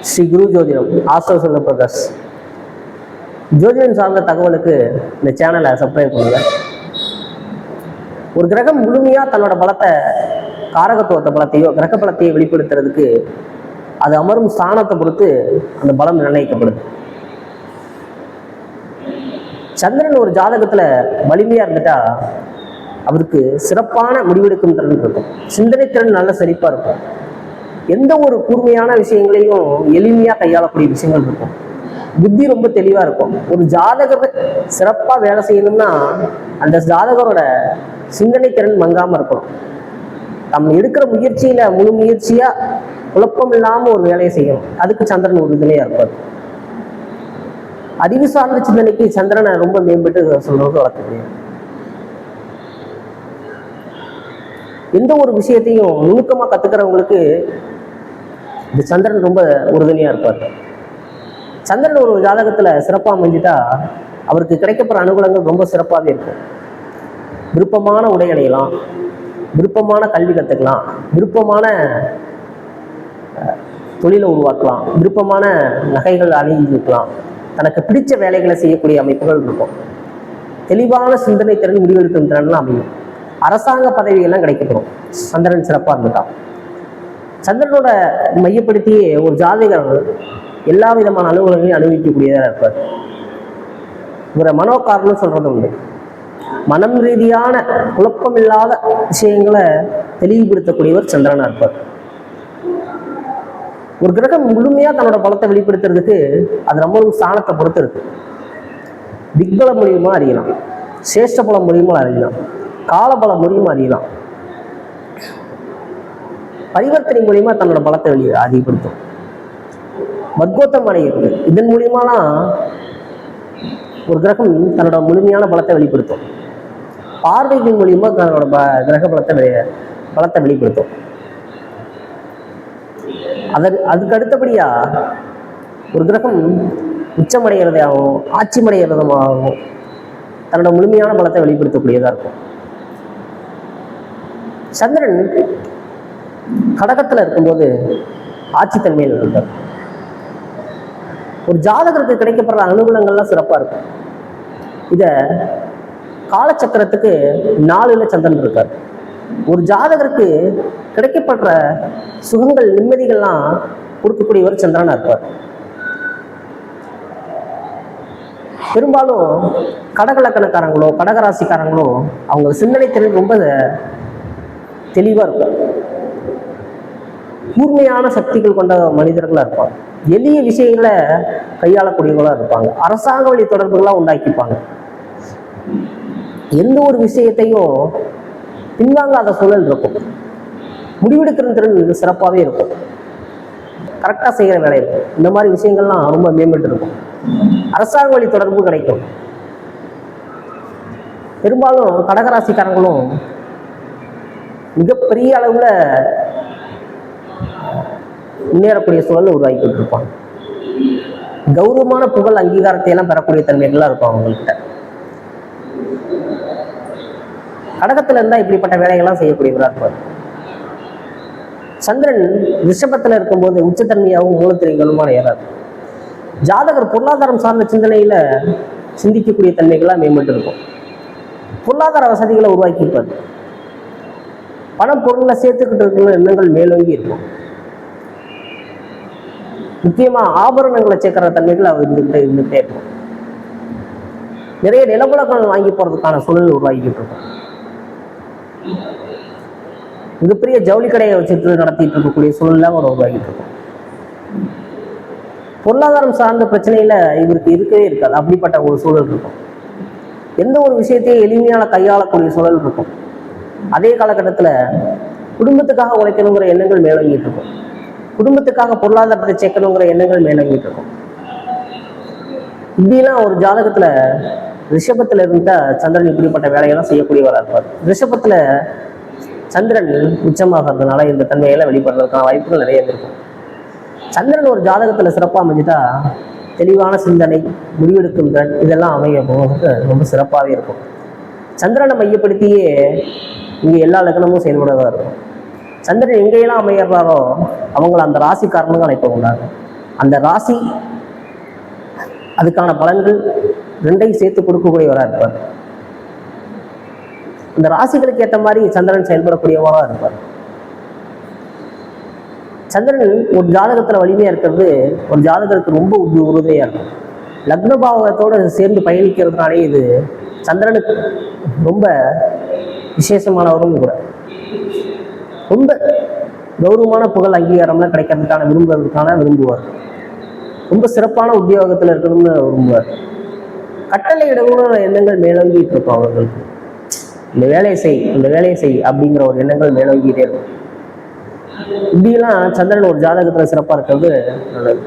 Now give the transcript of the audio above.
ஸ்ரீ குரு ஜோதிடம் ஆஸ்ட்ரோ செல்வ பிரகாஷ். ஜோதிடம் சார்ந்த தகவலுக்கு இந்த சேனலை சப்ஸ்கிரைப் பண்ணுங்க. ஒரு கிரகம் முழுமையா தன்னோட பலத்தை, காரகத்துவத்தை பலத்தையோ கிரக பலத்தையோ வெளிப்படுத்துறதுக்கு அது அமரும் ஸ்தானத்தை பொறுத்து அந்த பலம் நிர்ணயிக்கப்படுது. சந்திரன் ஒரு ஜாதகத்துல வலிமையா இருந்துட்டா அவருக்கு சிறப்பான முடிவெடுக்கும் திறன் இருக்கும், சிந்தனை திறன் நல்ல செழிப்பா இருக்கும், எந்த ஒரு கூர்மையான விஷயங்களையும் எளிமையா கையாளக்கூடிய விஷயங்கள் இருக்கும், புத்தி ரொம்ப தெளிவா இருக்கும். ஒரு ஜாதகர் சிறப்பா வேலை செய்யணும்னா அந்த ஜாதகரோட சிந்தனை திறன் மங்காம இருக்கணும். நம்ம எடுக்கிற முயற்சியில முழு முயற்சியா குழப்பம் இல்லாம ஒரு வேலையை செய்யணும். அதுக்கு சந்திரன் ஒரு இதுலையா இருப்பார். அறிவு சார்ந்த சிந்தனைக்கு சந்திரனை ரொம்ப மேம்பட்டு சொல்றது வளர்க்க முடியும். எந்த ஒரு விஷயத்தையும் நுணுக்கமா கத்துக்கிறவங்களுக்கு இந்த சந்திரன் ரொம்ப உறுதுணையா இருப்பார். சந்திரன் ஒரு ஜாதகத்துல சிறப்பா அமைஞ்சிட்டா அவருக்கு கிடைக்கப்படுற அனுகூலங்கள் ரொம்ப சிறப்பாகவே இருக்கும். விருப்பமான உடை அணியலாம், விருப்பமான கல்வி கற்றுக்கலாம், விருப்பமான தொழிலை உருவாக்கலாம், விருப்பமான நகைகள் அணிஞ்சிருக்கலாம், தனக்கு பிடிச்ச வேலைகளை செய்யக்கூடிய அமைப்புகள் இருக்கும். தெளிவான சிந்தனை திறன், முடிவெடுக்கும் திறன்லாம் அமையும். அரசாங்க பதவிகள்லாம் கிடைக்கப்படும் சந்திரன் சிறப்பாக இருந்துட்டான். சந்திரனோட மையப்படுத்தியே ஒரு ஜாதகர் எல்லா விதமான அலுவலகங்களையும் அனுபவிக்கக்கூடியதாக இருப்பார். இவரை மனோகாரன்னு சொல்றது உண்டு. மனம் ரீதியான குழப்பம் இல்லாத விஷயங்களை தெளிவுபடுத்தக்கூடியவர் சந்திரனா இருப்பார். ஒரு கிரகம் முழுமையா தன்னோட பலத்தை வெளிப்படுத்துறதுக்கு அது நம்ம ஸ்தானத்தை பொறுத்து இருக்கு. திக்பலம் மூலியமா அறியலாம், சேஷ்ட பலம் மூலியமா அறியலாம், காலபலம் மூலியமா அறியலாம், பரிவர்த்தனை மூலியமா தன்னோட பலத்தை அதிகப்படுத்தும், மத்கோத்தம் அடைகிறது. இதன் மூலியமாலாம் ஒரு கிரகம் தன்னோட முழுமையான பலத்தை வெளிப்படுத்தும். பார்வைகள் மூலியமா தன்னோட கிரக பலத்தை வெளிப்படுத்தும். அதுக்கு அடுத்தபடியா ஒரு கிரகம் உச்சமடைகிறதாகவும் ஆட்சிமடைகிறதுமாகவும் தன்னோட முழுமையான பலத்தை வெளிப்படுத்தக்கூடியதா இருக்கும். சந்திரன் கடகத்துல இருக்கும்போது ஆட்சித்தன்மையில் இருக்கார். ஒரு ஜாதகருக்கு கிடைக்கப்படுற அனுகூலங்கள்லாம் சிறப்பா இருக்கும். இத காலச்சக்கரத்துக்கு 4ல சந்திரன் இருக்கார். ஒரு ஜாதகருக்கு கிடைக்கப்படுற சுகங்கள், நிம்மதிகள்லாம் கொடுக்கக்கூடியவர் சந்திரனா இருப்பார். பெரும்பாலும் கடகலக்கணக்காரங்களோ கடகராசிக்காரங்களோ அவங்க சிந்தனை திறன் ரொம்ப தெளிவா இருக்கும். கூர்மையான சக்திகள் கொண்ட மனிதர்களா இருப்பாங்க. எளிய விஷயங்களை கையாளக்கூடியவங்களா இருப்பாங்க. அரசாங்க வழி தொடர்புகளா உண்டாக்கிப்பாங்க. எந்த ஒரு விஷயத்தையும் பின்வாங்காத சூழல் இருக்கும். முடிவெடுக்கிற திறன் சிறப்பாகவே இருக்கும். கரெக்டாக செய்கிற வேலை இருக்கும். இந்த மாதிரி விஷயங்கள்லாம் ரொம்ப மேம்பட்டு இருக்கும். அரசாங்க வழி தொடர்பு கிடைக்கும். பெரும்பாலும் கடகராசிக்காரங்களும் மிகப்பெரிய அளவுல முன்னேறக்கூடிய சூழல் உருவாக்கிட்டு இருப்பாங்க. கௌரவமான புகழ், அங்கீகாரத்தை எல்லாம் பெறக்கூடிய தன்மைகள்லாம் இருக்கும் அவங்கள்ட்ட. கடகத்துல இருந்தா இப்படிப்பட்ட வேலைகள்லாம் செய்யக்கூடியவராக இருப்பார். சந்திரன் ரிஷபத்துல இருக்கும்போது உச்சத்தன்மையாகவும் மூலத்திரைகளுமான ஏறாது. ஜாதகர் பொருளாதாரம் சார்ந்த சிந்தனையில சிந்திக்கக்கூடிய தன்மைகள்லாம் மேம்பட்டு இருக்கும். பொருளாதார வசதிகளை உருவாக்கியிருப்பார். பணம் பொருளை சேர்த்துக்கிட்டு இருக்கிற எண்ணங்கள் மேலோங்கி இருக்கும். முக்கியமா ஆபரணங்களை சேர்க்கிற தன்மைகள் அவர் இருந்துகிட்டே இருக்கும். நிறைய நிலபலங்கள் வாங்கி போறதுக்கான சூழல் உருவாக்கிட்டு இருக்கும். மிகப்பெரிய ஜவுளி கடையை வச்சுட்டு நடத்திட்டு இருக்கக்கூடிய சூழல்லாம் ஒரு உருவாக்கிட்டு இருக்கும். பொருளாதாரம் சார்ந்த பிரச்சனையில இவருக்கு இருக்கவே இருக்காது. அப்படிப்பட்ட ஒரு சூழல் இருக்கும். எந்த ஒரு விஷயத்தையும் எளிமையான கையாளக்கூடிய சூழல் இருக்கும். அதே காலகட்டத்துல குடும்பத்துக்காக உழைக்கணுங்கிற எண்ணங்கள் மேலோங்கிட்டு இருக்கும். குடும்பத்துக்காக பொருளாதாரத்தை சேர்க்கணுங்கிற எண்ணங்கள் மேலோங்கிட்டு இருக்கும். இப்படிலாம் ஒரு ஜாதகத்துல ரிஷபத்துல இருந்தா சந்திரன் இப்படிப்பட்ட வேலையெல்லாம் செய்யக்கூடியவராக இருப்பார். ரிஷபத்துல சந்திரன் உச்சமாகிறதுனால இந்த தன்மையெல்லாம் வெளிப்படுறதுக்கான வாய்ப்புகள் நிறைய இருக்கும். சந்திரன் ஒரு ஜாதகத்துல சிறப்பாக அமைஞ்சிட்டா தெளிவான சிந்தனை, முடிவெடுக்கும் திறன் இதெல்லாம் அமைய போகிறதுக்கு ரொம்ப சிறப்பாகவே இருக்கும். சந்திரனை மையப்படுத்தியே இங்கே எல்லா லக்னமும் செயல்படுவதாக இருக்கும். சந்திரன் எங்கேயெல்லாம் அமையிறாரோ அவங்கள அந்த ராசிக்காரனுங்க அழைப்பு உண்டாங்க. அந்த ராசி அதுக்கான பலன்கள் ரெண்டையும் சேர்த்து கொடுக்கக்கூடியவராக இருப்பார். இந்த ராசிகளுக்கு ஏற்ற மாதிரி சந்திரன் செயல்படக்கூடியவராக இருப்பார். சந்திரன் ஒரு ஜாதகத்துல வலிமையா இருக்கிறது ஒரு ஜாதகத்துக்கு ரொம்ப உறுதியா இருக்கும். லக்ன பாவகத்தோடு சேர்ந்து பயணிக்கிறதுனாலே இது சந்திரனுக்கு ரொம்ப விசேஷமானவரும் கூட. ரொம்ப கௌரவமான புகழ் அங்கீகாரம்லாம் கிடைக்கிறதுக்கான விரும்புவார். ரொம்ப சிறப்பான உத்தியோகத்தில் இருக்கணும்னு விரும்புவார். கட்டளை இடங்களும் எண்ணங்கள் மேலோங்கிட்டு இருக்கும் அவர்களுக்கு. இந்த வேலையை செய் அப்படிங்கிற ஒரு எண்ணங்கள் மேலோங்கிட்டே இருக்கும். இப்படியெல்லாம் சந்திரன் ஒரு ஜாதகத்துல சிறப்பா இருக்கிறது நல்லது.